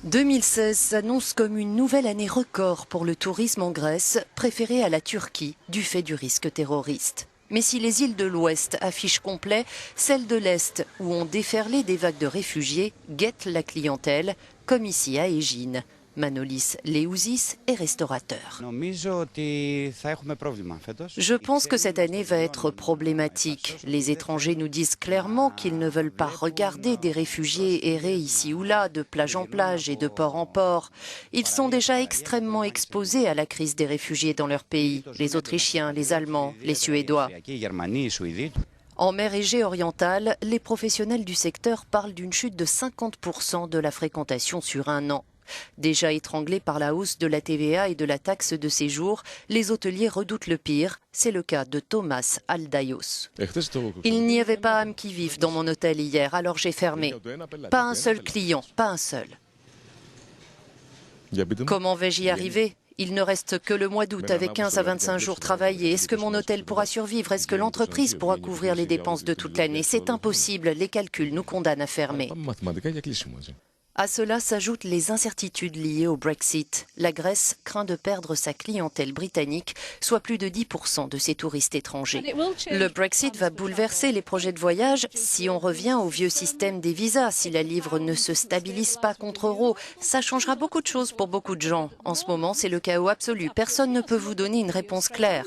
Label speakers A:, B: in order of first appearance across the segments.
A: 2016 s'annonce comme une nouvelle année record pour le tourisme en Grèce, préférée à la Turquie du fait du risque terroriste. Mais si les îles de l'Ouest affichent complet, celles de l'Est, où ont déferlé des vagues de réfugiés, guettent la clientèle, comme ici à Aegine. Manolis Léouzis est restaurateur. Je pense que cette année va être problématique. Les étrangers nous disent clairement qu'ils ne veulent pas regarder des réfugiés errer ici ou là, de plage en plage et de port en port. Ils sont déjà extrêmement exposés à la crise des réfugiés dans leur pays, les Autrichiens, les Allemands, les Suédois. En mer Égée orientale, les professionnels du secteur parlent d'une chute de 50% de la fréquentation sur un an. Déjà étranglés par la hausse de la TVA et de la taxe de séjour, les hôteliers redoutent le pire. C'est le cas de Thomas Aldaios. Il n'y avait pas âme qui vive dans mon hôtel hier, alors j'ai fermé. Pas un seul client, pas un seul. Comment vais-je y arriver ? Il ne reste que le mois d'août avec 15 à 25 jours travaillés. Est-ce que mon hôtel pourra survivre? Est-ce que l'entreprise pourra couvrir les dépenses de toute l'année? C'est impossible. Les calculs nous condamnent à fermer. À cela s'ajoutent les incertitudes liées au Brexit. La Grèce craint de perdre sa clientèle britannique, soit plus de 10% de ses touristes étrangers. Le Brexit va bouleverser les projets de voyage si on revient au vieux système des visas. Si la livre ne se stabilise pas contre euro, ça changera beaucoup de choses pour beaucoup de gens. En ce moment, c'est le chaos absolu. Personne ne peut vous donner une réponse claire.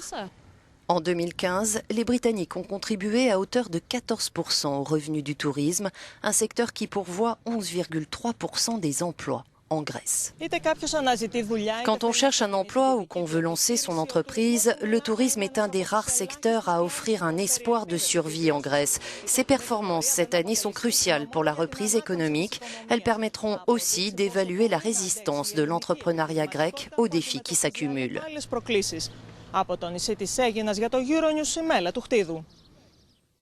A: En 2015, les Britanniques ont contribué à hauteur de 14% aux revenus du tourisme, un secteur qui pourvoit 11,3% des emplois en Grèce. Quand on cherche un emploi ou qu'on veut lancer son entreprise, le tourisme est un des rares secteurs à offrir un espoir de survie en Grèce. Ses performances cette année sont cruciales pour la reprise économique. Elles permettront aussi d'évaluer la résistance de l'entrepreneuriat grec aux défis qui s'accumulent.
B: Από το νησί της Αίγινας για το Euronews, η Μέλα του Χτίδου.